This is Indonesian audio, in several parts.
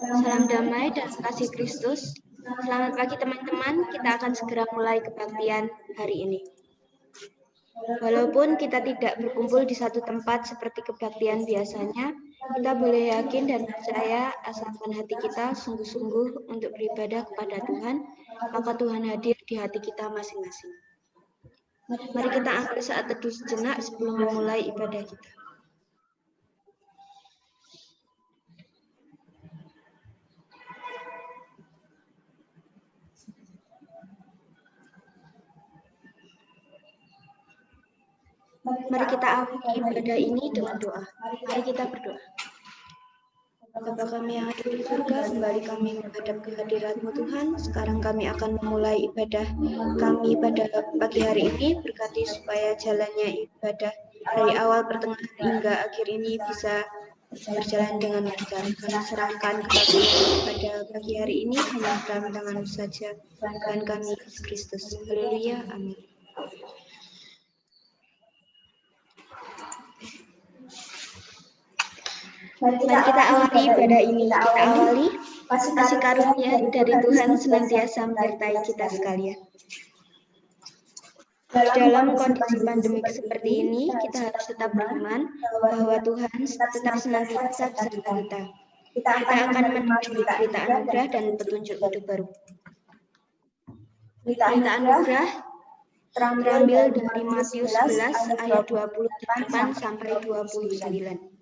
Salam damai dan kasih Kristus. Selamat pagi teman-teman, kita akan segera mulai kebaktian hari ini. Walaupun kita tidak berkumpul di satu tempat seperti kebaktian biasanya, kita boleh yakin dan percaya asalkan hati kita sungguh-sungguh untuk beribadah kepada Tuhan, maka Tuhan hadir di hati kita masing-masing. Mari kita ambil saat teduh sejenak sebelum memulai ibadah kita. Mari kita awali ibadah ini dengan doa. Mari kita berdoa. Bapa kami yang ada di surga, kembali kami menghadap kehadirat-Mu Tuhan. Sekarang kami akan memulai ibadah kami pada pagi hari ini. Berkati supaya jalannya ibadah dari awal pertengahan hingga akhir ini bisa berjalan dengan lancar. Kami serahkan kepada pada pagi hari ini hanya dalam tangan-Mu saja. Tuhan kami Yesus Kristus. Haleluya. Amin. Mari kita awali ibadah ini. Kita awali kasih karunia dari Tuhan senantiasa menyertai kita sekalian. Dalam kondisi pandemik seperti ini, kita harus tetap beriman bahwa Tuhan tetap senantiasa beserta kita. Kita akan menerima berita anugerah dan petunjuk hidup baru. Berita anugerah terambil dari Matius 11 ayat 28 sampai 29.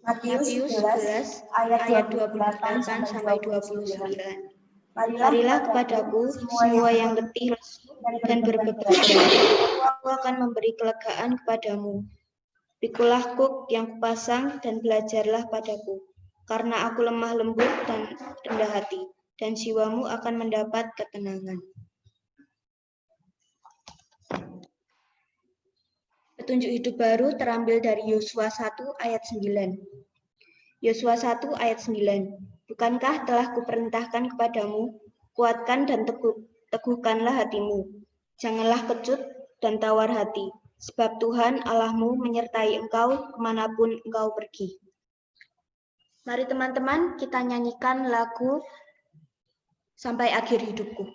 Matius 11 ayat 28 sampai 29. Marilah kepadaku semua yang letih dan berbeban berat, aku akan memberi kelegaan kepadamu. Pikulah kuk yang kupasang dan belajarlah padaku, karena aku lemah lembut dan rendah hati, dan jiwamu akan mendapat ketenangan. Petunjuk hidup baru terambil dari Yosua 1 ayat 9. Yosua 1 ayat 9. Bukankah telah kuperintahkan kepadamu, kuatkan dan teguhkanlah hatimu. Janganlah kecut dan tawar hati, sebab Tuhan Allahmu menyertai engkau kemanapun engkau pergi. Mari teman-teman kita nyanyikan lagu Sampai Akhir Hidupku.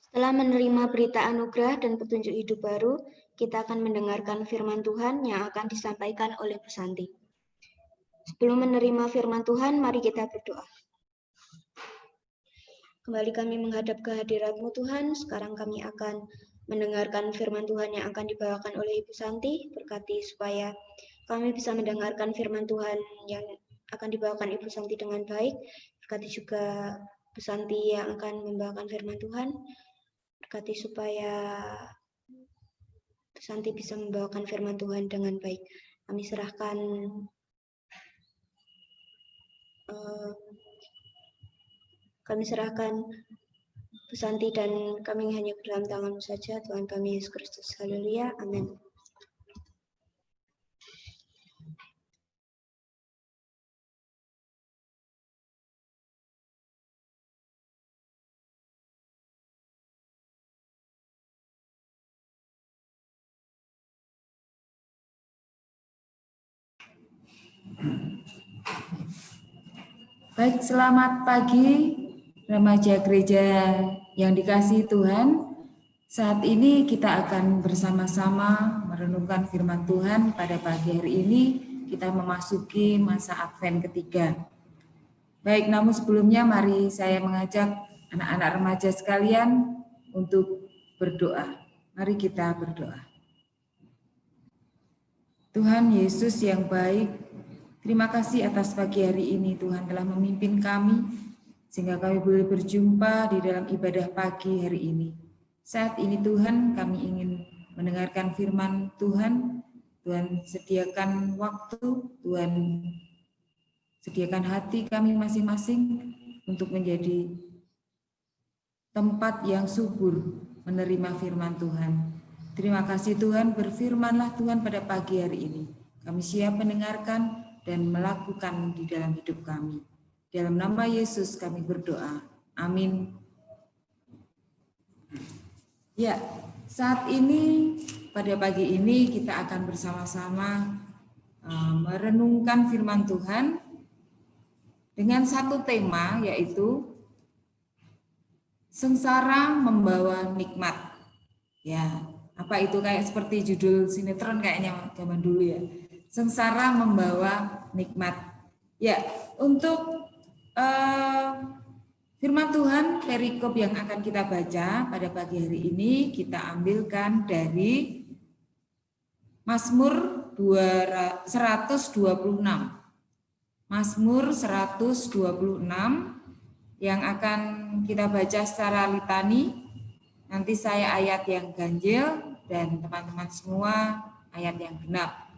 Setelah menerima berita anugerah dan petunjuk hidup baru, kita akan mendengarkan firman Tuhan yang akan disampaikan oleh Bu Santi. Sebelum menerima firman Tuhan, mari kita berdoa. Kembali kami menghadap kehadirat-Mu Tuhan, sekarang kami akan mendengarkan firman Tuhan yang akan dibawakan oleh Ibu Santi. Berkati supaya kami bisa mendengarkan firman Tuhan yang akan dibawakan Ibu Santi dengan baik. Berkati juga Bu Santi yang akan membawakan firman Tuhan. Berkati supaya Bu Santi bisa membawakan firman Tuhan dengan baik. Kami serahkan Bu Santi dan kami hanya dalam tangan-Mu saja, Tuhan kami Yesus Kristus. Haleluya, amin. Baik, selamat pagi remaja gereja yang dikasihi Tuhan. Saat ini kita akan bersama-sama merenungkan firman Tuhan. Pada pagi hari ini kita memasuki masa Advent ketiga. Baik, namun sebelumnya mari saya mengajak anak-anak remaja sekalian untuk berdoa. Mari kita berdoa. Tuhan Yesus yang baik, terima kasih atas pagi hari ini Tuhan telah memimpin kami sehingga kami boleh berjumpa di dalam ibadah pagi hari ini. Saat ini Tuhan kami ingin mendengarkan firman Tuhan. Tuhan sediakan waktu, Tuhan sediakan hati kami masing-masing untuk menjadi tempat yang subur menerima firman Tuhan. Terima kasih Tuhan, berfirmanlah Tuhan pada pagi hari ini. Kami siap mendengarkan dan melakukan di dalam hidup kami. Dalam nama Yesus kami berdoa. Amin. Ya, saat ini pada pagi ini kita akan bersama-sama merenungkan firman Tuhan dengan satu tema, yaitu sengsara membawa nikmat. Ya, apa itu, kayak seperti judul sinetron kayaknya zaman dulu ya. Sengsara membawa nikmat. Ya, untuk firman Tuhan perikop yang akan kita baca pada pagi hari ini kita ambilkan dari Mazmur 126. Mazmur 126 yang akan kita baca secara litani. Nanti saya ayat yang ganjil dan teman-teman semua ayat yang genap.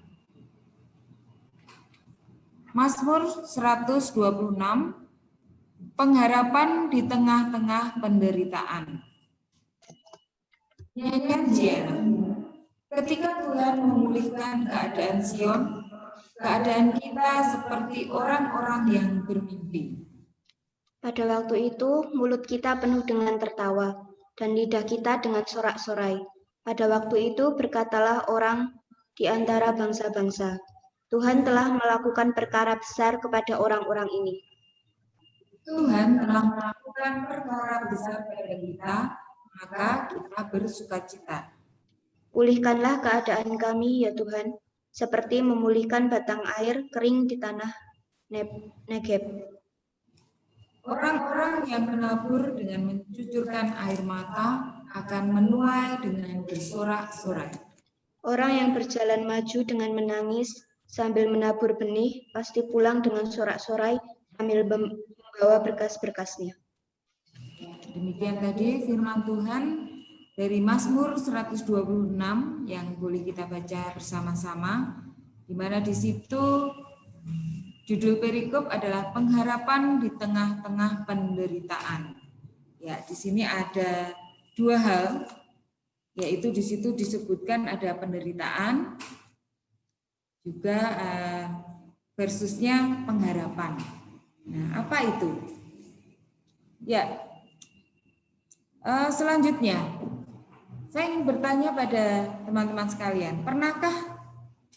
Mazmur 126, pengharapan di tengah-tengah penderitaan. Nyanyian Ziarah. Ketika Tuhan memulihkan keadaan Sion, keadaan kita seperti orang-orang yang bermimpi. Pada waktu itu, mulut kita penuh dengan tertawa, dan lidah kita dengan sorak-sorai. Pada waktu itu berkatalah orang di antara bangsa-bangsa, Tuhan telah melakukan perkara besar kepada orang-orang ini. Tuhan telah melakukan perkara besar pada kita, maka kita bersukacita. Pulihkanlah keadaan kami, ya Tuhan, seperti memulihkan batang air kering di tanah Negeb. Orang-orang yang menabur dengan mencucurkan air mata akan menuai dengan bersorak-sorai. Orang yang berjalan maju dengan menangis sambil menabur benih pasti pulang dengan sorak-sorai sambil membawa berkas-berkasnya. Demikian tadi firman Tuhan dari Mazmur 126 yang boleh kita baca bersama-sama, di mana di situ judul perikop adalah pengharapan di tengah-tengah penderitaan. Ya, di sini ada dua hal, yaitu di situ disebutkan ada penderitaan, juga versusnya pengharapan. Nah, apa itu? Ya, selanjutnya saya ingin bertanya pada teman-teman sekalian, pernahkah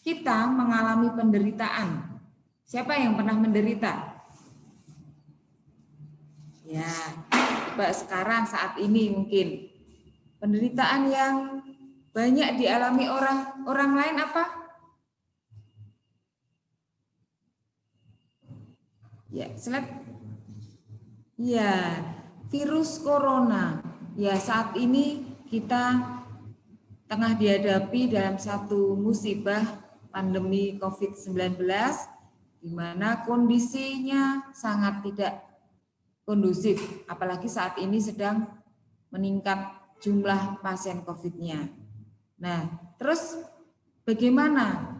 kita mengalami penderitaan? Siapa yang pernah menderita? Ya, coba sekarang saat ini mungkin Penderitaan yang banyak dialami orang lain apa? Ya, slide. Ya, virus corona. Ya, saat ini kita tengah dihadapi dalam satu musibah pandemi COVID-19 di mana kondisinya sangat tidak kondusif, apalagi saat ini sedang meningkat jumlah pasien COVID-nya. Nah, terus bagaimana?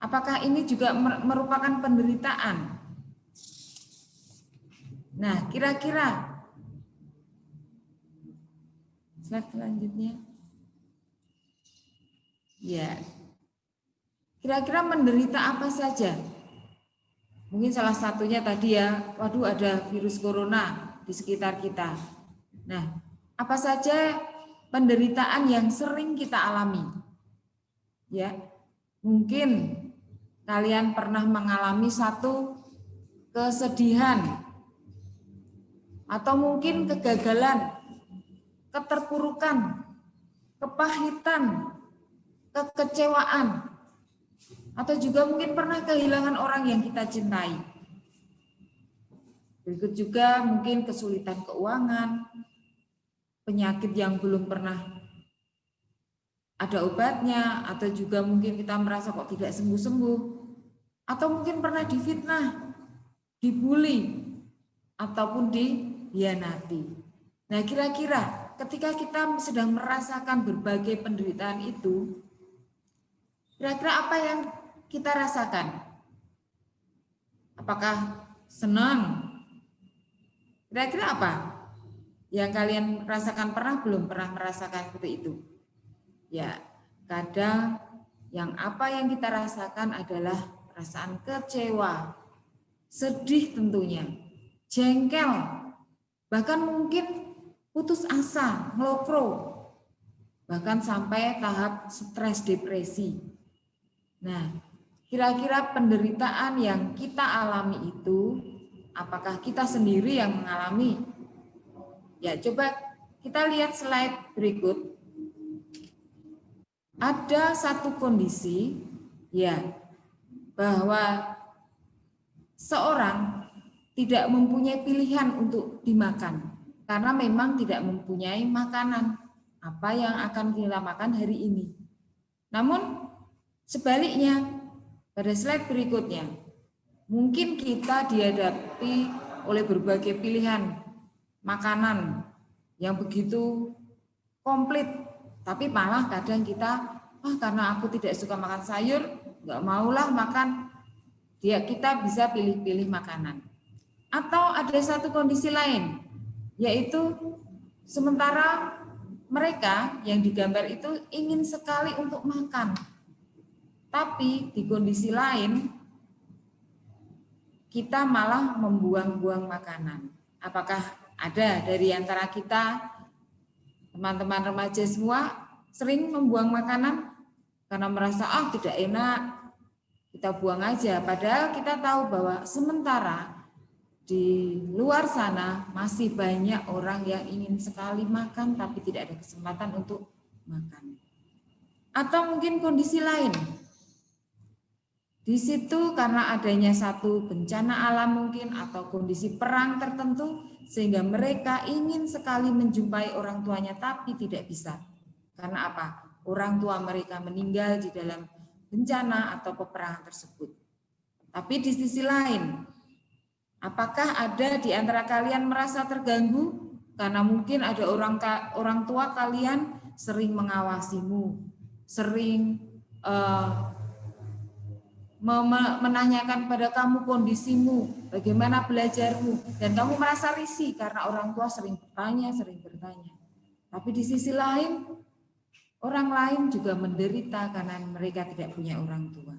Apakah ini juga merupakan penderitaan? Nah, kira-kira slide selanjutnya. Ya, kira-kira menderita apa saja? Mungkin salah satunya tadi ya, waduh ada virus corona di sekitar kita. Nah, apa saja penderitaan yang sering kita alami? Ya, mungkin kalian pernah mengalami satu kesedihan, atau mungkin kegagalan, keterpurukan, kepahitan, kekecewaan, atau juga mungkin pernah kehilangan orang yang kita cintai. Berikut juga mungkin kesulitan keuangan, penyakit yang belum pernah ada obatnya, atau juga mungkin kita merasa kok tidak sembuh-sembuh, atau mungkin pernah difitnah, dibully, ataupun dihianati. Nah, kira-kira ketika kita sedang merasakan berbagai penderitaan itu, kira-kira apa yang kita rasakan? Apakah senang? Kira-kira apa yang kalian rasakan? Pernah belum pernah merasakan seperti itu? Ya, kadang yang apa yang kita rasakan adalah perasaan kecewa, sedih tentunya, jengkel, bahkan mungkin putus asa, ngelokro, bahkan sampai tahap stres depresi. Nah, kira-kira penderitaan yang kita alami itu, apakah kita sendiri yang mengalami? Ya, coba kita lihat slide berikut. Ada satu kondisi, ya, bahwa seorang tidak mempunyai pilihan untuk dimakan karena memang tidak mempunyai makanan apa yang akan kita makan hari ini. Namun sebaliknya, pada slide berikutnya, mungkin kita dihadapi oleh berbagai pilihan makanan yang begitu komplit, tapi malah kadang kita, karena aku tidak suka makan sayur, nggak maulah makan. Kita bisa pilih-pilih makanan. Atau ada satu kondisi lain, yaitu sementara mereka yang digambar itu ingin sekali untuk makan, tapi di kondisi lain kita malah membuang-buang makanan. Apakah ada dari antara kita, teman-teman remaja semua, sering membuang makanan karena merasa tidak enak, kita buang aja, padahal kita tahu bahwa sementara di luar sana masih banyak orang yang ingin sekali makan tapi tidak ada kesempatan untuk makan. Atau mungkin kondisi lain, di situ karena adanya satu bencana alam mungkin atau kondisi perang tertentu sehingga mereka ingin sekali menjumpai orang tuanya tapi tidak bisa. Karena apa? Orang tua mereka meninggal di dalam bencana atau peperangan tersebut. Tapi di sisi lain, apakah ada di antara kalian merasa terganggu karena mungkin ada orang tua kalian sering mengawasimu, sering menanyakan pada kamu kondisimu, bagaimana belajarmu, dan kamu merasa risih karena orang tua sering bertanya. Tapi di sisi lain, orang lain juga menderita karena mereka tidak punya orang tua.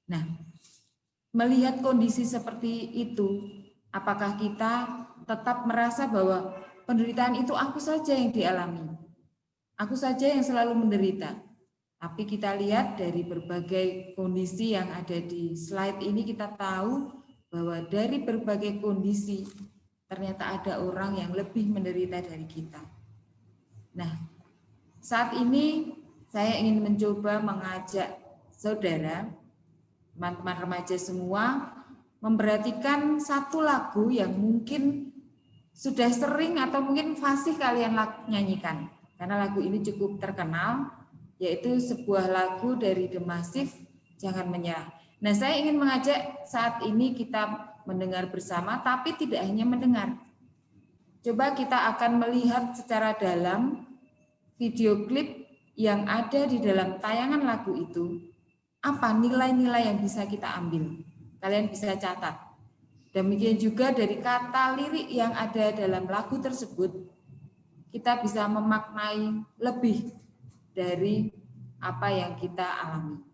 Nah, melihat kondisi seperti itu, apakah kita tetap merasa bahwa penderitaan itu aku saja yang dialami? Aku saja yang selalu menderita. Tapi kita lihat dari berbagai kondisi yang ada di slide ini, kita tahu bahwa dari berbagai kondisi ternyata ada orang yang lebih menderita dari kita. Nah, saat ini saya ingin mencoba mengajak saudara, teman-teman remaja semua, memperhatikan satu lagu yang mungkin sudah sering atau mungkin fasih kalian nyanyikan. Karena lagu ini cukup terkenal, yaitu sebuah lagu dari The Massive, Jangan Menyerah. Nah, saya ingin mengajak saat ini kita mendengar bersama, tapi tidak hanya mendengar. Coba kita akan melihat secara dalam video klip yang ada di dalam tayangan lagu itu, apa nilai-nilai yang bisa kita ambil. Kalian bisa catat. Demikian juga dari kata lirik yang ada dalam lagu tersebut, kita bisa memaknai lebih dari apa yang kita alami.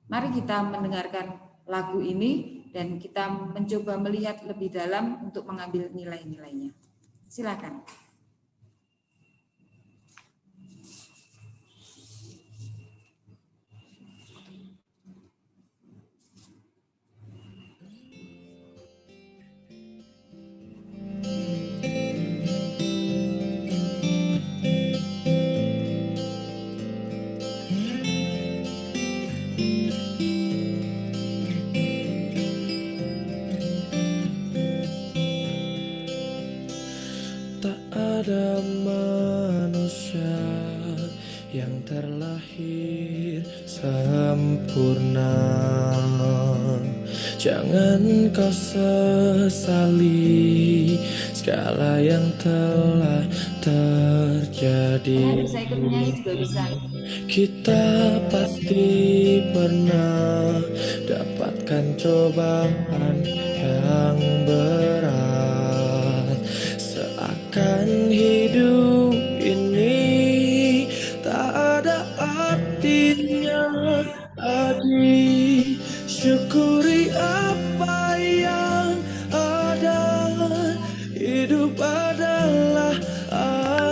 Mari kita mendengarkan lagu ini dan kita mencoba melihat lebih dalam untuk mengambil nilai-nilainya. Silakan. Ada manusia yang terlahir sempurna. Jangan kau sesali segala yang telah terjadi. Bisa ikut menyanyi juga bisa. Kita pasti pernah dapatkan cobaan yang berat. Seakan hidup ini tak ada artinya lagi. Syukuri apa yang ada. Hidup adalah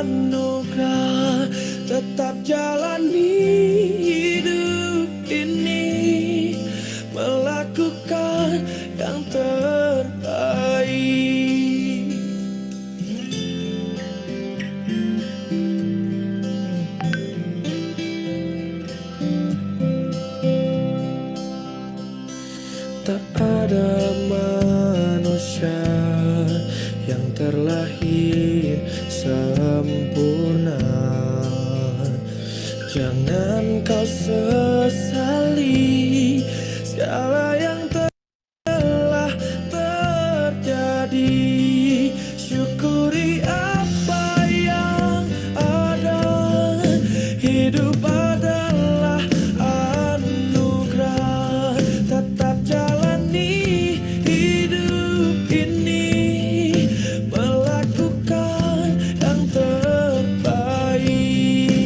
anugerah. Tetap jalani hidup ini, melakukan yang terbaik. Tak ada manusia yang terlahir sempurna. Jangan kau sesali segala yang telah terjadi. Syukuri apa yang ada. Hidup adalah anugerah. Tetap jalani hidup ini, melakukan yang terbaik.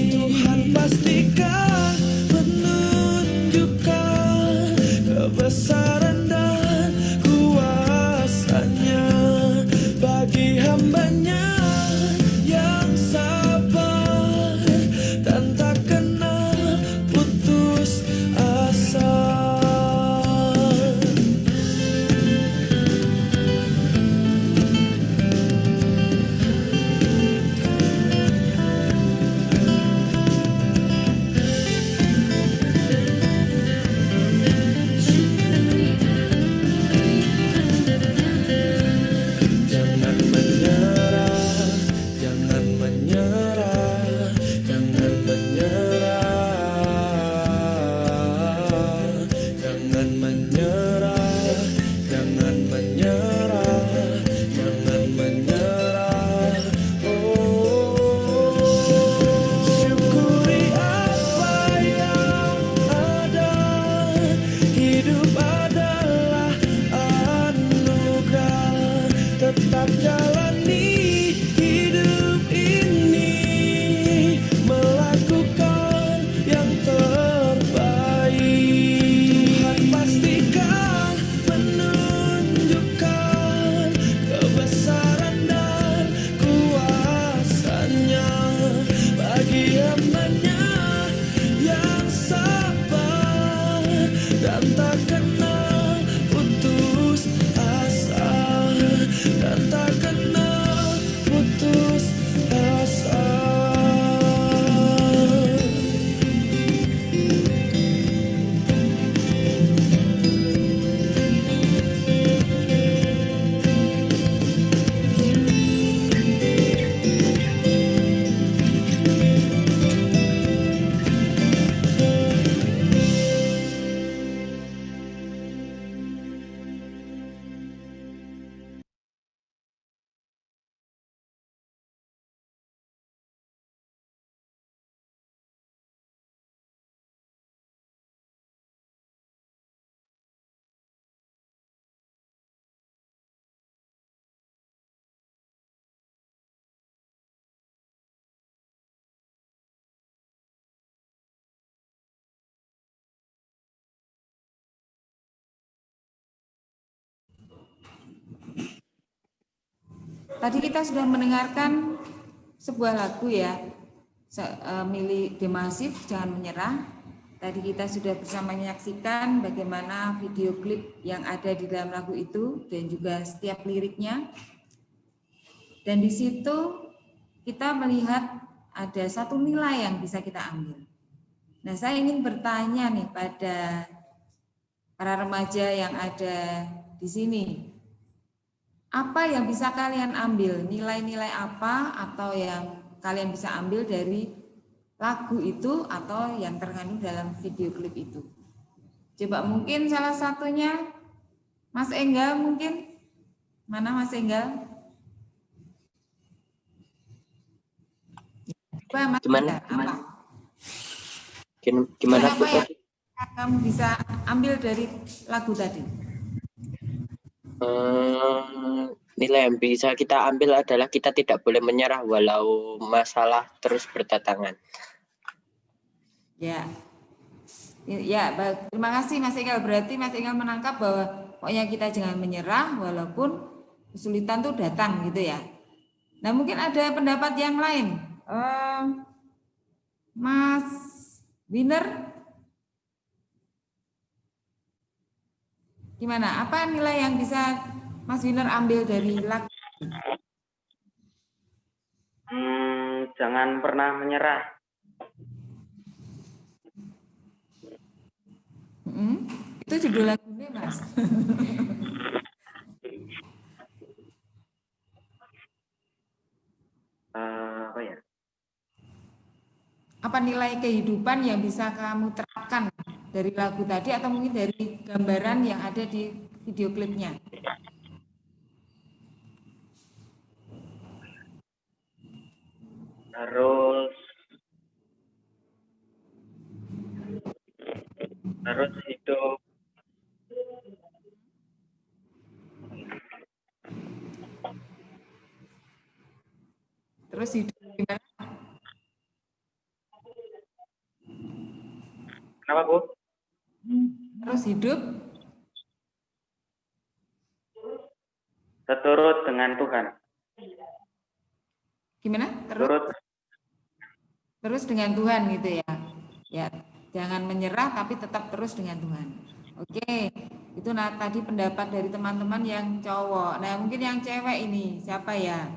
Tuhan pastikan menunjukkan kebesaran dan kuasanya bagi hambanya yang sabar dan tak kenal putus asa. Jangan menyerah, jangan menyerah, jangan menyerah, jangan menyerah, jangan menyerah, jangan menyerah. Oh, syukuri apa yang ada. Hidup adalah anugerah. Tetap jalani hidup ini, melakukan yang terbaik. Tuhan pastikan menunjukkan kebesaran dan kuasanya bagi hambanya yang sabar dan tak kenal putus asa, dan tak kenal Tadi kita sudah mendengarkan sebuah lagu ya, milik Demasif, Jangan Menyerah. Tadi kita sudah bersama menyaksikan bagaimana video klip yang ada di dalam lagu itu dan juga setiap liriknya. Dan di situ kita melihat ada satu nilai yang bisa kita ambil. Nah, saya ingin bertanya nih pada para remaja yang ada di sini. Apa yang bisa kalian ambil? Nilai-nilai apa atau yang kalian bisa ambil dari lagu itu atau yang terkandung dalam video klip itu? Coba mungkin salah satunya Mas Enggal mungkin. Mana Mas Enggal? Coba Mas Enggal, apa? Gimana apa yang kamu bisa ambil dari lagu tadi? Nilai yang bisa kita ambil adalah kita tidak boleh menyerah walau masalah terus berdatangan. Ya, baik. Terima kasih Mas Enggal. Berarti Mas Enggal menangkap bahwa pokoknya kita jangan menyerah walaupun kesulitan tuh datang gitu ya. Nah mungkin ada pendapat yang lain. Mas Winner, gimana? Apa nilai yang bisa Mas Winner ambil dari lagu? Jangan pernah menyerah. Itu judul lagunya, Mas. Apa ya? Apa nilai kehidupan yang bisa kamu terapkan dari lagu tadi atau mungkin dari gambaran yang ada di video klipnya? Harus hidup terus hidup gimana? Kenapa, Bu? Terus hidup seturut dengan Tuhan. Gimana? Terus dengan Tuhan gitu ya. Ya, jangan menyerah tapi tetap terus dengan Tuhan. Oke, itu tadi pendapat dari teman-teman yang cowok. Nah, mungkin yang cewek ini siapa ya?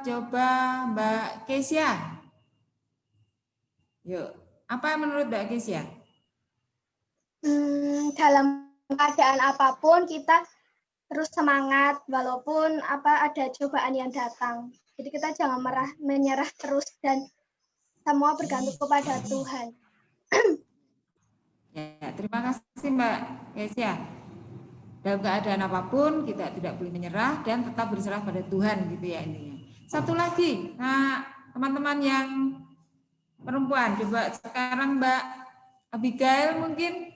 Coba Mbak Kesia. Yuk, apa menurut Mbak Kesia? Dalam keadaan apapun kita terus semangat walaupun ada cobaan yang datang. Jadi kita jangan menyerah terus dan semua bergantung kepada Tuhan. Ya, terima kasih Mbak Kesia. Dalam keadaan apapun kita tidak boleh menyerah dan tetap berserah pada Tuhan gitu ya intinya. Satu lagi, nah teman-teman yang perempuan, coba sekarang Mbak Abigail mungkin.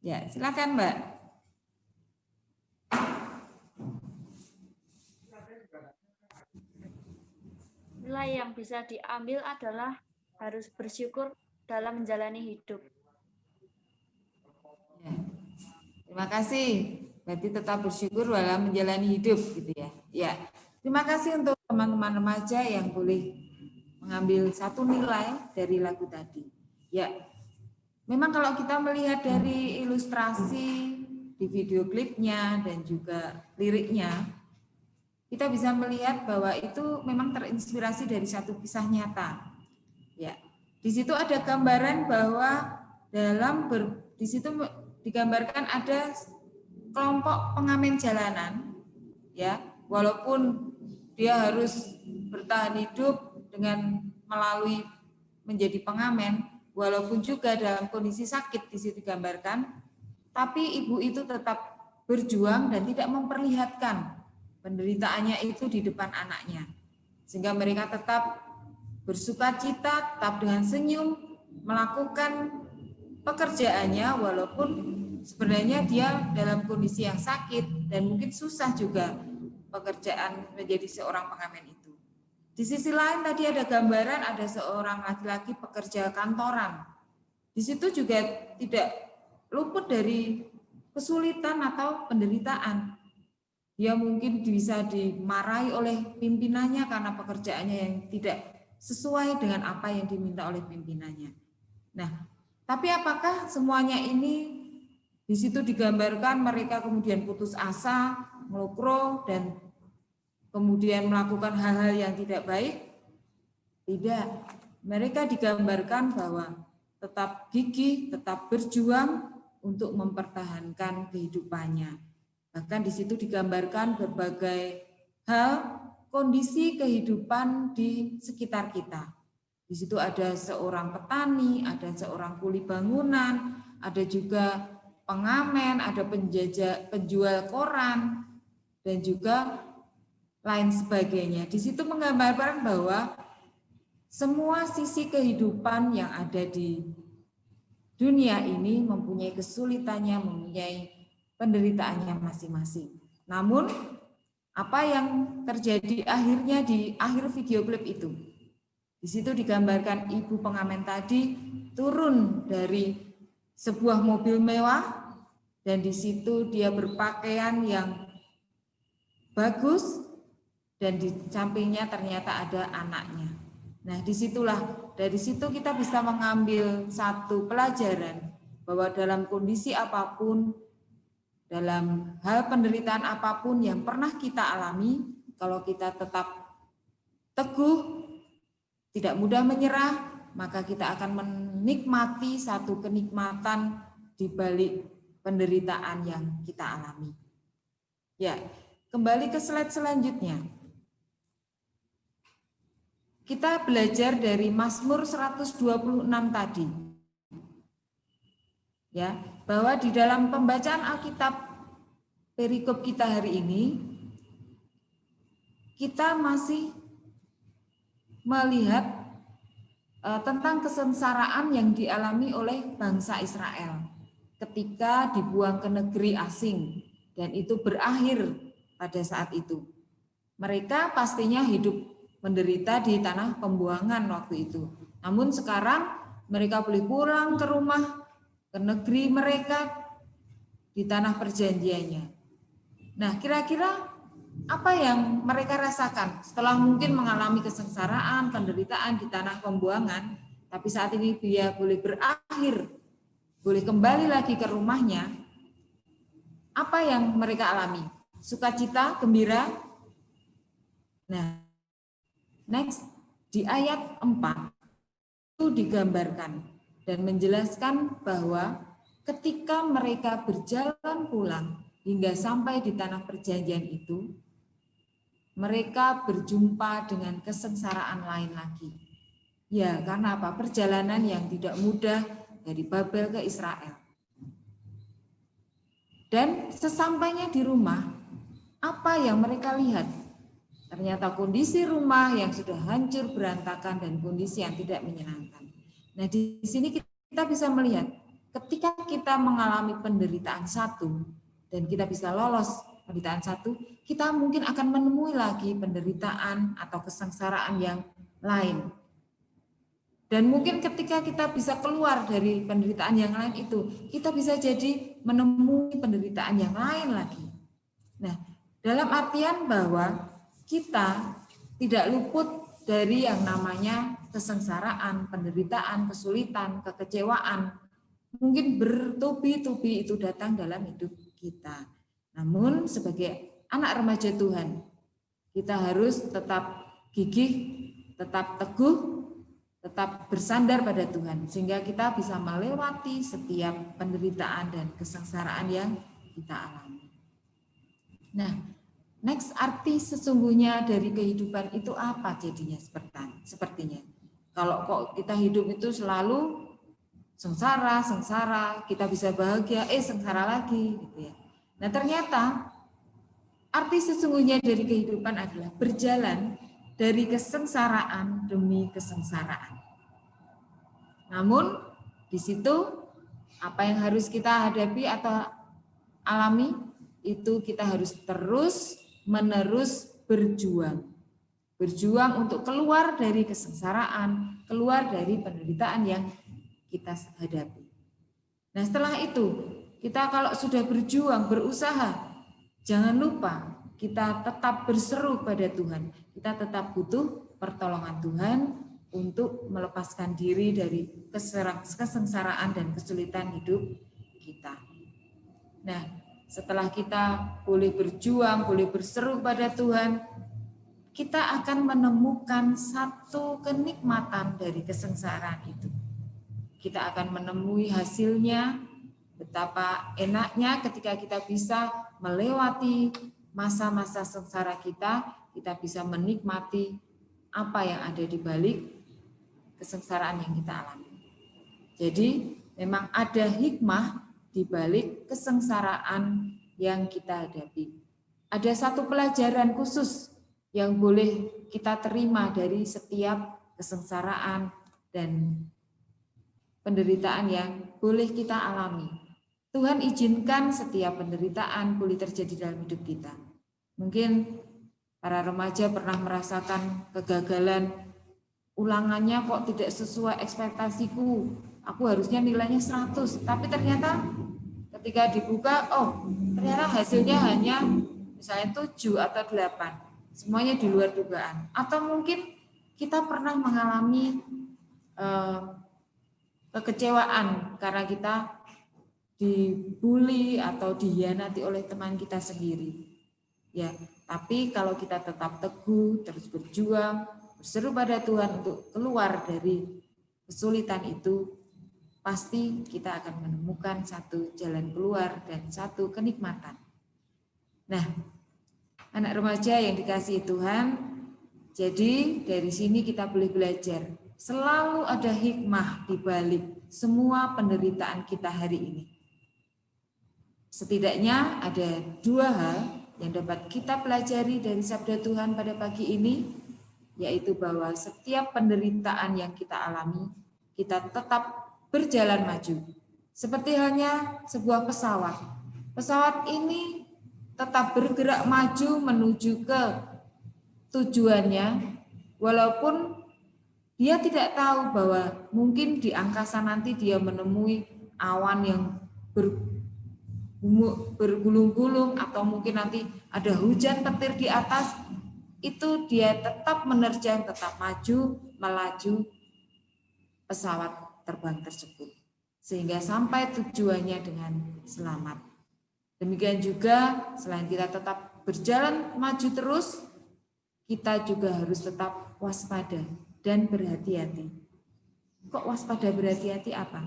Ya, silakan Mbak. Nilai yang bisa diambil adalah harus bersyukur dalam menjalani hidup. Ya. Terima kasih. Berarti tetap bersyukur dalam menjalani hidup gitu ya. Ya. Terima kasih untuk teman-teman remaja yang boleh mengambil satu nilai dari lagu tadi. Ya. Memang kalau kita melihat dari ilustrasi di video klipnya dan juga liriknya, kita bisa melihat bahwa itu memang terinspirasi dari satu kisah nyata. Ya, di situ ada gambaran bahwa di situ digambarkan ada kelompok pengamen jalanan, ya, walaupun dia harus bertahan hidup dengan melalui menjadi pengamen, walaupun juga dalam kondisi sakit di situ digambarkan, tapi ibu itu tetap berjuang dan tidak memperlihatkan penderitaannya itu di depan anaknya. Sehingga mereka tetap bersukacita, tetap dengan senyum, melakukan pekerjaannya walaupun sebenarnya dia dalam kondisi yang sakit dan mungkin susah juga pekerjaan menjadi seorang pengamen itu. Di sisi lain tadi ada gambaran ada seorang laki-laki pekerja kantoran. Di situ juga tidak luput dari kesulitan atau penderitaan. Dia mungkin bisa dimarahi oleh pimpinannya karena pekerjaannya yang tidak sesuai dengan apa yang diminta oleh pimpinannya. Nah, tapi apakah semuanya ini di situ digambarkan mereka kemudian putus asa, melukro, dan kemudian melakukan hal-hal yang tidak baik? Tidak. Mereka digambarkan bahwa tetap gigih, tetap berjuang untuk mempertahankan kehidupannya. Bahkan di situ digambarkan berbagai hal, kondisi kehidupan di sekitar kita. Di situ ada seorang petani, ada seorang kuli bangunan, ada juga pengamen, ada penjual koran, dan juga lain sebagainya. Di situ menggambarkan bahwa semua sisi kehidupan yang ada di dunia ini mempunyai kesulitannya, mempunyai penderitaannya masing-masing. Namun, apa yang terjadi akhirnya di akhir video klip itu? Di situ digambarkan ibu pengamen tadi turun dari sebuah mobil mewah, dan di situ dia berpakaian yang bagus, dan di sampingnya ternyata ada anaknya. Nah, disitulah, dari situ kita bisa mengambil satu pelajaran bahwa dalam kondisi apapun, dalam hal penderitaan apapun yang pernah kita alami, kalau kita tetap teguh, tidak mudah menyerah, maka kita akan menikmati satu kenikmatan di balik penderitaan yang kita alami. Ya, kembali ke slide selanjutnya. Kita belajar dari Mazmur 126 tadi. Ya, bahwa di dalam pembacaan Alkitab perikop kita hari ini, kita masih melihat tentang kesengsaraan yang dialami oleh bangsa Israel ketika dibuang ke negeri asing, dan itu berakhir pada saat itu. Mereka pastinya hidup menderita di tanah pembuangan waktu itu. Namun sekarang mereka boleh pulang ke rumah, ke negeri mereka, di tanah perjanjiannya. Nah, kira-kira apa yang mereka rasakan setelah mungkin mengalami kesengsaraan, penderitaan di tanah pembuangan, tapi saat ini dia boleh berakhir, boleh kembali lagi ke rumahnya? Apa yang mereka alami? Sukacita, gembira? Nah, next, di ayat 4 itu digambarkan dan menjelaskan bahwa ketika mereka berjalan pulang hingga sampai di tanah perjanjian itu, mereka berjumpa dengan kesengsaraan lain lagi. Ya, karena apa? Perjalanan yang tidak mudah dari Babel ke Israel. Dan sesampainya di rumah, apa yang mereka lihat? Ternyata kondisi rumah yang sudah hancur berantakan dan kondisi yang tidak menyenangkan. Nah, di sini kita bisa melihat ketika kita mengalami penderitaan satu dan kita bisa lolos penderitaan satu, kita mungkin akan menemui lagi penderitaan atau kesengsaraan yang lain. Dan mungkin ketika kita bisa keluar dari penderitaan yang lain itu, kita bisa jadi menemui penderitaan yang lain lagi. Nah, dalam artian bahwa kita tidak luput dari yang namanya kesengsaraan, penderitaan, kesulitan, kekecewaan. Mungkin bertubi-tubi itu datang dalam hidup kita. Namun sebagai anak remaja Tuhan, kita harus tetap gigih, tetap teguh, tetap bersandar pada Tuhan, sehingga kita bisa melewati setiap penderitaan dan kesengsaraan yang kita alami. Nah, next, arti sesungguhnya dari kehidupan itu apa jadinya sepertinya? Kalau kok kita hidup itu selalu sengsara, kita bisa bahagia, sengsara lagi, gitu ya. Nah, ternyata arti sesungguhnya dari kehidupan adalah berjalan dari kesengsaraan demi kesengsaraan. Namun di situ apa yang harus kita hadapi atau alami itu kita harus terus-menerus berjuang untuk keluar dari kesengsaraan, keluar dari penderitaan yang kita hadapi. Nah, setelah itu kita kalau sudah berjuang, berusaha, jangan lupa kita tetap berseru pada Tuhan. Kita tetap butuh pertolongan Tuhan untuk melepaskan diri dari kesengsaraan dan kesulitan hidup kita. Nah, setelah kita boleh berjuang, boleh berseru pada Tuhan, kita akan menemukan satu kenikmatan dari kesengsaraan itu. Kita akan menemui hasilnya, betapa enaknya ketika kita bisa melewati masa-masa sengsara kita bisa menikmati apa yang ada di balik kesengsaraan yang kita alami. Jadi memang ada hikmah di balik kesengsaraan yang kita hadapi. Ada satu pelajaran khusus yang boleh kita terima dari setiap kesengsaraan dan penderitaan yang boleh kita alami. Tuhan izinkan setiap penderitaan boleh terjadi dalam hidup kita. Mungkin para remaja pernah merasakan kegagalan, ulangannya kok tidak sesuai ekspektasiku. Aku harusnya nilainya 100, tapi ternyata ketika dibuka, ternyata hasilnya hanya misalnya 7 atau 8. Semuanya di luar dugaan. Atau mungkin kita pernah mengalami kekecewaan karena kita dibully atau dihianati oleh teman kita sendiri. Ya, tapi kalau kita tetap teguh, terus berjuang, berseru pada Tuhan untuk keluar dari kesulitan itu, pasti kita akan menemukan satu jalan keluar dan satu kenikmatan. Nah, anak remaja yang dikasihi Tuhan, jadi dari sini kita boleh belajar, selalu ada hikmah di balik semua penderitaan kita hari ini. Setidaknya ada 2 hal yang dapat kita pelajari dari sabda Tuhan pada pagi ini, yaitu bahwa setiap penderitaan yang kita alami, kita tetap berjalan maju. Seperti halnya sebuah pesawat. Pesawat ini tetap bergerak maju menuju ke tujuannya, walaupun dia tidak tahu bahwa mungkin di angkasa nanti dia menemui awan yang bergulung-gulung atau mungkin nanti ada hujan petir di atas, itu dia tetap menerjang, tetap maju, melaju pesawat terbang tersebut sehingga sampai tujuannya dengan selamat. Demikian juga selain kita tetap berjalan maju terus, kita juga harus tetap waspada dan berhati-hati. Kok waspada berhati-hati apa?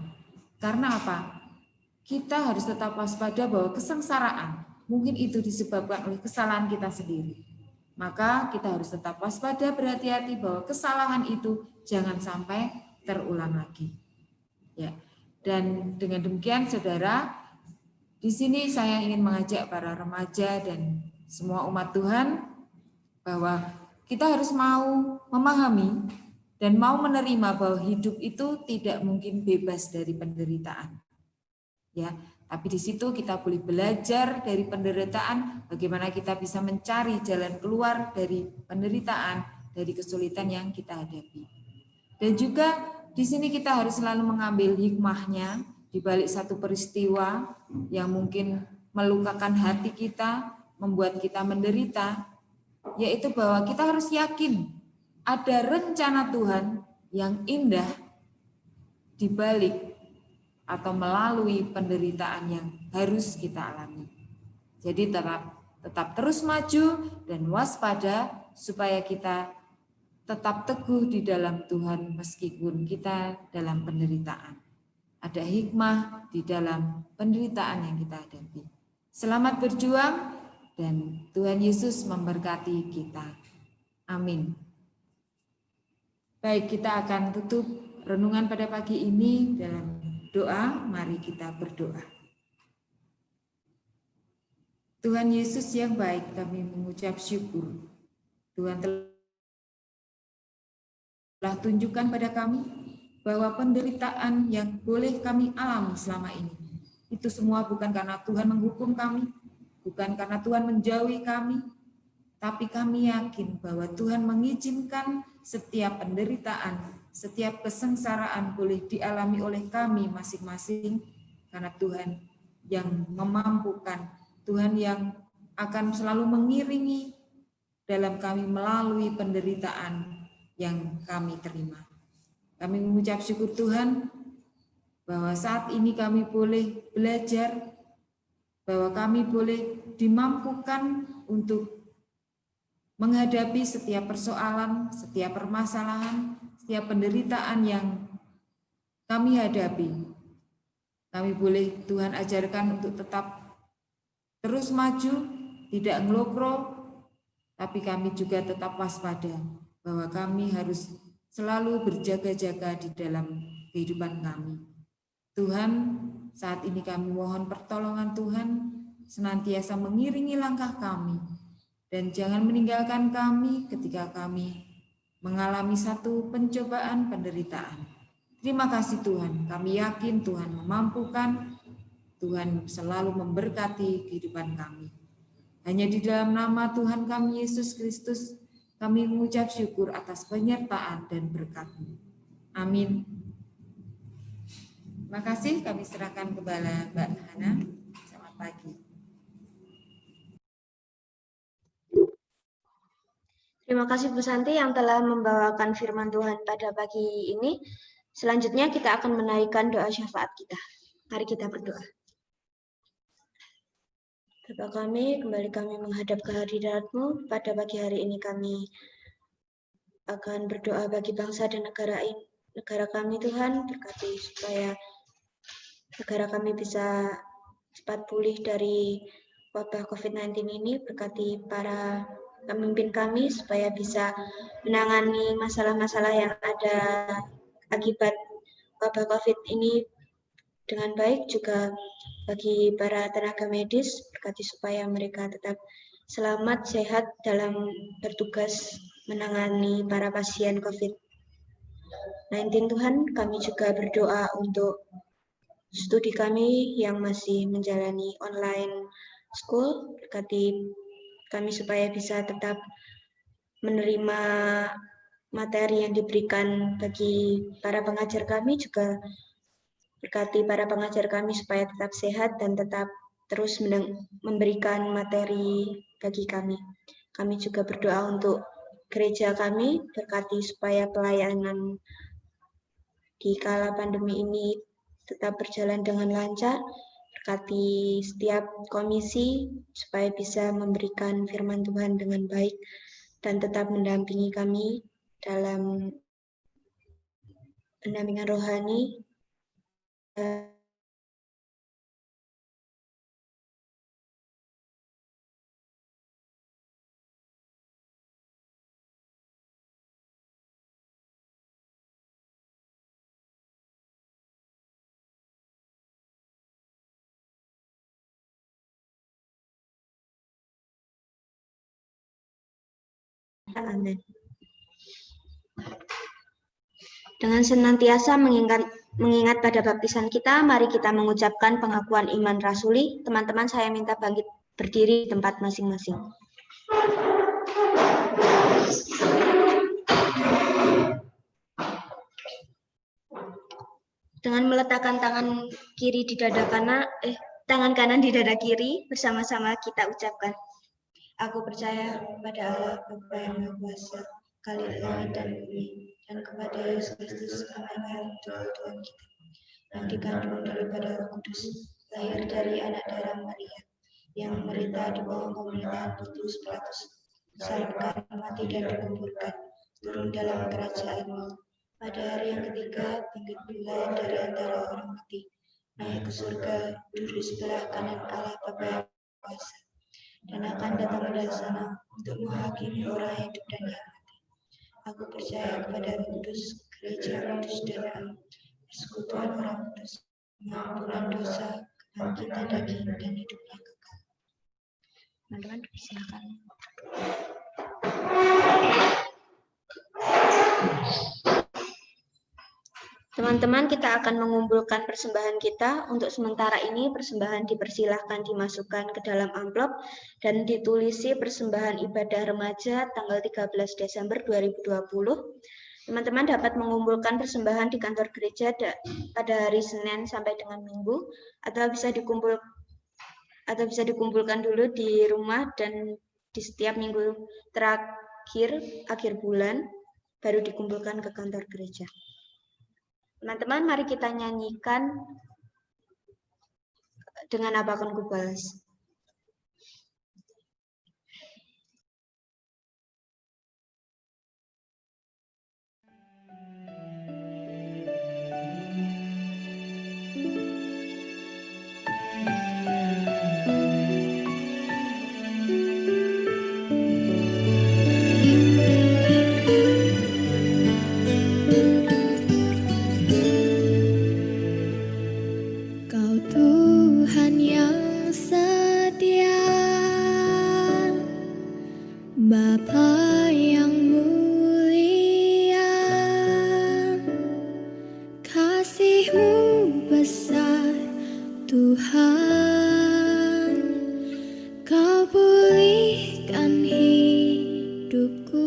Karena apa? Kita harus tetap waspada bahwa kesengsaraan mungkin itu disebabkan oleh kesalahan kita sendiri. Maka kita harus tetap waspada, berhati-hati bahwa kesalahan itu jangan sampai terulang lagi. Ya. Dan dengan demikian saudara, di sini saya ingin mengajak para remaja dan semua umat Tuhan bahwa kita harus mau memahami dan mau menerima bahwa hidup itu tidak mungkin bebas dari penderitaan. Ya, tapi di situ kita boleh belajar dari penderitaan, bagaimana kita bisa mencari jalan keluar dari penderitaan, dari kesulitan yang kita hadapi. Dan juga di sini kita harus selalu mengambil hikmahnya di balik satu peristiwa yang mungkin melukakan hati kita, membuat kita menderita, yaitu bahwa kita harus yakin ada rencana Tuhan yang indah di balik atau melalui penderitaan yang harus kita alami. Jadi tetap terus maju dan waspada supaya kita tetap teguh di dalam Tuhan meskipun kita dalam penderitaan. Ada hikmah di dalam penderitaan yang kita hadapi. Selamat berjuang dan Tuhan Yesus memberkati kita. Amin. Baik, kita akan tutup renungan pada pagi ini dalam doa. Mari kita berdoa. Tuhan Yesus yang baik, kami mengucap syukur. Tuhan telah tunjukkan pada kami bahwa penderitaan yang boleh kami alami selama ini, itu semua bukan karena Tuhan menghukum kami, bukan karena Tuhan menjauhi kami, tapi kami yakin bahwa Tuhan mengizinkan setiap penderitaan, setiap kesengsaraan boleh dialami oleh kami masing-masing, karena Tuhan yang memampukan, Tuhan yang akan selalu mengiringi dalam kami melalui penderitaan yang kami terima. Kami mengucap syukur Tuhan bahwa saat ini kami boleh belajar, bahwa kami boleh dimampukan untuk menghadapi setiap persoalan, setiap permasalahan, setiap penderitaan yang kami hadapi. Kami boleh Tuhan ajarkan untuk tetap terus maju, tidak ngelokro, tapi kami juga tetap waspada bahwa kami harus selalu berjaga-jaga di dalam kehidupan kami. Tuhan, saat ini kami mohon pertolongan Tuhan senantiasa mengiringi langkah kami dan jangan meninggalkan kami ketika kami mengalami satu pencobaan penderitaan. Terima kasih Tuhan, kami yakin Tuhan memampukan, Tuhan selalu memberkati kehidupan kami. Hanya di dalam nama Tuhan kami Yesus Kristus, kami mengucap syukur atas penyertaan dan berkat-Mu. Amin. Terima kasih, kami serahkan kepada Mbak Hana. Selamat pagi. Terima kasih Bu Santi yang telah membawakan firman Tuhan pada pagi ini. Selanjutnya kita akan menaikkan doa syafaat kita. Mari kita berdoa. Bapa kami, kembali kami menghadap kehadirat-Mu. Pada pagi hari ini kami akan berdoa bagi bangsa dan negara kami Tuhan, berkati supaya negara kami bisa cepat pulih dari wabah COVID-19 ini, berkati para pemimpin kami supaya bisa menangani masalah-masalah yang ada akibat wabah COVID ini dengan baik, juga bagi para tenaga medis, berkati supaya mereka tetap selamat, sehat dalam bertugas menangani para pasien COVID-19 Tuhan. Kami juga berdoa untuk studi kami yang masih menjalani online school, berkati kami supaya bisa tetap menerima materi yang diberikan bagi para pengajar kami, juga berkati para pengajar kami supaya tetap sehat dan tetap terus memberikan materi bagi kami. Kami juga berdoa untuk gereja kami, berkati supaya pelayanan di kala pandemi ini tetap berjalan dengan lancar, berkati setiap komisi supaya bisa memberikan firman Tuhan dengan baik dan tetap mendampingi kami dalam pendampingan rohani. Amin. Dengan senantiasa mengingat pada baptisan kita, mari kita mengucapkan pengakuan iman rasuli. Teman-teman, saya minta bangkit berdiri di tempat masing-masing. Dengan meletakkan tangan kiri di dada kanan, tangan kanan di dada kiri, bersama-sama kita ucapkan. Aku percaya pada Allah Bapa yang Maha Kuasa, Khalik langit dan bumi, dan kepada Yesus Kristus, anaknya Tuhan kita, yang dikandung daripada Roh Kudus, lahir dari anak darah Maria, yang menderita di bawah pemerintahan Pontius Pilatus, disalibkan, mati dan dikuburkan, turun dalam kerajaan maut. Pada hari yang ketiga, bangkit pula dari antara orang mati, naik ke surga, duduk sebelah kanan Allah Bapa yang Maha Kuasa, dan akan datang dari sana untuk menghakimi orang hidup dan yang mati. Aku percaya kepada Roh Kudus, gereja kudus dan am, persekutuan orang kudus, pengampunan dosa, kebangkitan daging dan hidup yang kekal. Teman-teman, silakan. Teman-teman, kita akan mengumpulkan persembahan kita. Untuk sementara ini, persembahan dipersilahkan dimasukkan ke dalam amplop dan ditulisi persembahan ibadah remaja tanggal 13 Desember 2020. Teman-teman dapat mengumpulkan persembahan di kantor gereja pada hari Senin sampai dengan Minggu, atau bisa atau bisa dikumpulkan dulu di rumah dan di setiap minggu terakhir akhir bulan baru dikumpulkan ke kantor gereja. Teman-teman, mari kita nyanyikan dengan apa akan kubalas. Kau Tuhan yang setia, Bapa yang mulia, kasih-Mu besar Tuhan, Kau pulihkan hidupku,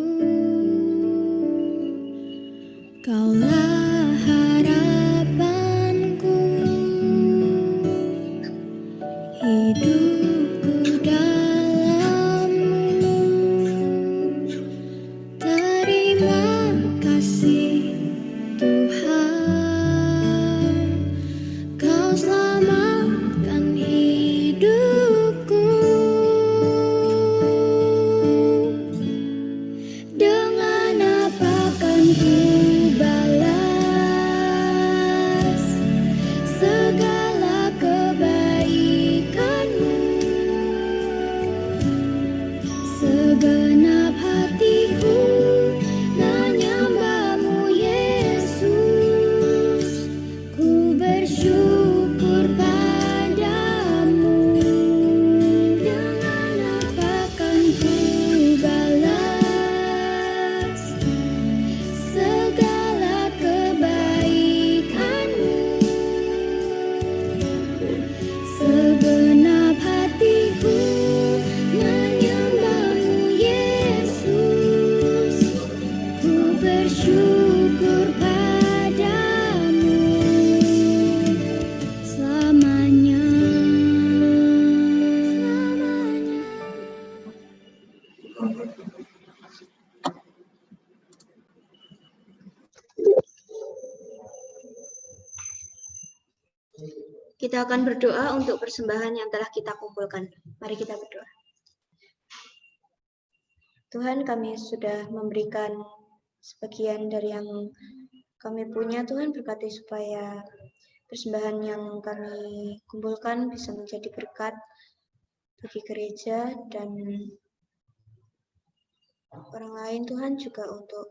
Kaulah harapanku, hidupku dalam-Mu. Terima kasih Tuhan, Kau selamatkan hidupku. Dengan apa kan ku balas segala kebaikan-Mu? Segenap hatiku menyembah-Mu Yesus, ku bersyukur padamu. Dengan apa kan ku balas segala kebaikan-Mu? Segenap hatiku menyembah-Mu Yesus, ku bersyukur padamu selamanya. Kita akan berdoa untuk persembahan yang telah kita kumpulkan. Mari kita berdoa. Tuhan, kami sudah memberikan sebagian dari yang kami punya. Tuhan, berkati supaya persembahan yang kami kumpulkan bisa menjadi berkat bagi gereja dan orang lain. Tuhan, juga untuk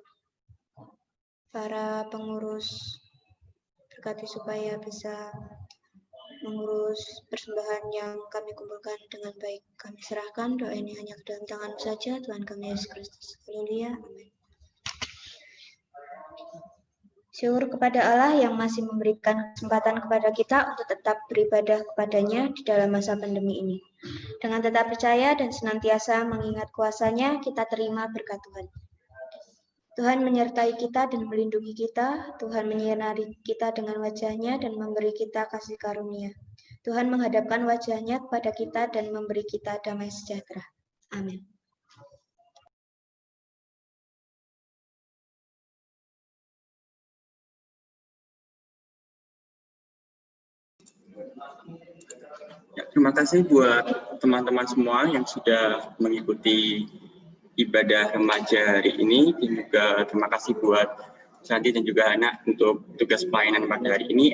para pengurus, berkati supaya bisa mengurus persembahan yang kami kumpulkan dengan baik. Kami serahkan doa ini hanya ke dalam tangan saja, Tuhan kami Yesus Kristus. Haleluya. Amin. Syukur kepada Allah yang masih memberikan kesempatan kepada kita untuk tetap beribadah kepadanya di dalam masa pandemi ini. Dengan tetap percaya dan senantiasa mengingat kuasa-Nya, kita terima berkat Tuhan. Tuhan menyertai kita dan melindungi kita. Tuhan menyinari kita dengan wajah-Nya dan memberi kita kasih karunia. Tuhan menghadapkan wajah-Nya kepada kita dan memberi kita damai sejahtera. Amin. Ya, terima kasih buat teman-teman semua yang sudah mengikuti ibadah remaja hari ini, dan juga terima kasih buat Santi dan juga anak untuk tugas pelayanan pada hari ini.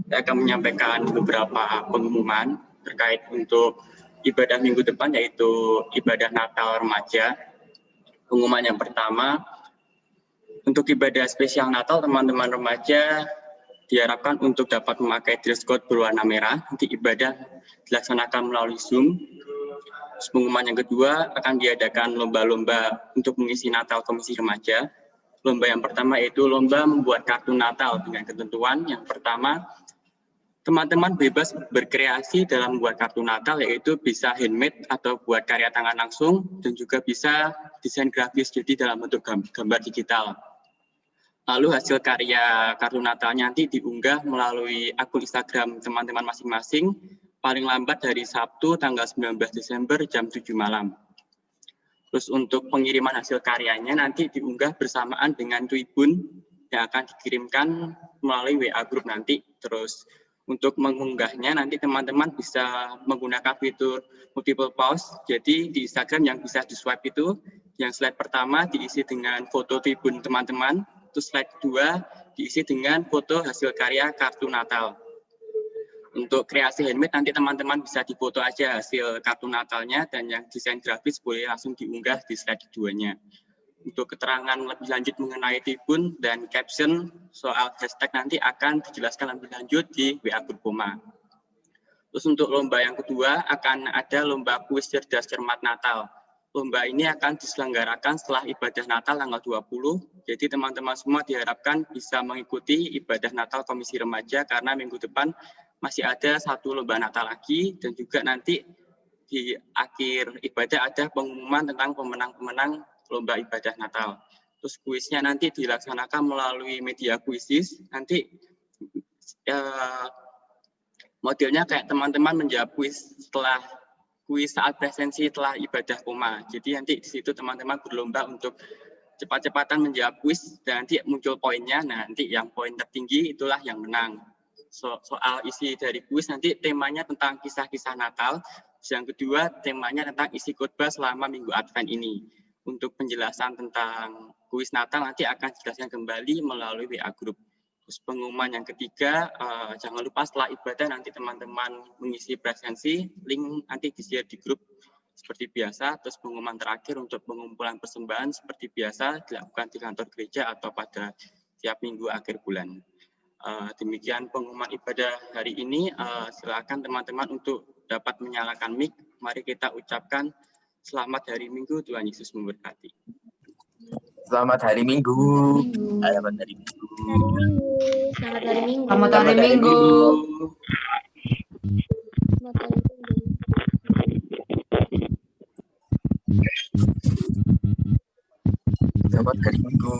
Saya akan menyampaikan beberapa pengumuman terkait untuk ibadah minggu depan, yaitu ibadah Natal remaja. Pengumuman yang pertama, untuk ibadah spesial Natal teman-teman remaja diharapkan untuk dapat memakai dress code berwarna merah. Nanti ibadah dilaksanakan melalui Zoom. Pengumuman yang kedua, akan diadakan lomba-lomba untuk mengisi Natal Komisi Remaja. Lomba yang pertama yaitu lomba membuat kartu Natal dengan ketentuan. Yang pertama, teman-teman bebas berkreasi dalam membuat kartu Natal, yaitu bisa handmade atau buat karya tangan langsung, dan juga bisa desain grafis, jadi dalam bentuk gambar digital. Lalu hasil karya kartu Natalnya nanti diunggah melalui akun Instagram teman-teman masing-masing. paling lambat dari Sabtu tanggal 19 Desember jam 7 malam. Terus untuk pengiriman hasil karyanya nanti diunggah bersamaan dengan tribun yang akan dikirimkan melalui WA group nanti. Terus untuk mengunggahnya nanti teman-teman bisa menggunakan fitur multiple pause. Jadi di Instagram yang bisa di swipe itu, yang slide pertama diisi dengan foto tribun teman-teman, terus slide kedua diisi dengan foto hasil karya kartu Natal. Untuk kreasi handmade nanti teman-teman bisa difoto aja hasil kartu Natalnya, dan yang desain grafis boleh langsung diunggah di slide keduanya. Untuk keterangan lebih lanjut mengenai tribun dan caption soal hashtag nanti akan dijelaskan lebih lanjut di WA Group Poma. Terus untuk lomba yang kedua akan ada lomba kuis cerdas cermat Natal. Lomba ini akan diselenggarakan setelah ibadah Natal tanggal 20. Jadi teman-teman semua diharapkan bisa mengikuti ibadah Natal Komisi Remaja karena minggu depan masih ada satu lomba Natal lagi, dan juga nanti di akhir ibadah ada pengumuman tentang pemenang-pemenang lomba ibadah Natal. Terus kuisnya nanti dilaksanakan melalui media kuisis. Nanti modelnya kayak teman-teman menjawab kuis saat presensi setelah ibadah Poma. Jadi nanti di situ teman-teman berlomba untuk cepat-cepatan menjawab kuis dan nanti muncul poinnya. Nah, nanti yang poin tertinggi itulah yang menang. Soal isi dari kuis nanti temanya tentang kisah-kisah Natal. Yang kedua temanya tentang isi khotbah selama Minggu Advent ini. Untuk penjelasan tentang kuis Natal nanti akan dijelaskan kembali melalui WA Group. Terus pengumuman yang ketiga, jangan lupa setelah ibadah nanti teman-teman mengisi presensi, link nanti di-share di grup seperti biasa. Terus pengumuman terakhir untuk pengumpulan persembahan seperti biasa dilakukan di kantor gereja atau pada tiap minggu akhir bulan. Demikian pengumuman ibadah hari ini. Silakan teman-teman untuk dapat menyalakan mic. Mari kita ucapkan selamat hari Minggu, Tuhan Yesus memberkati. Selamat hari Minggu. Selamat hari Minggu. Selamat hari Minggu. Selamat hari Minggu. Selamat hari Minggu. Selamat hari Minggu.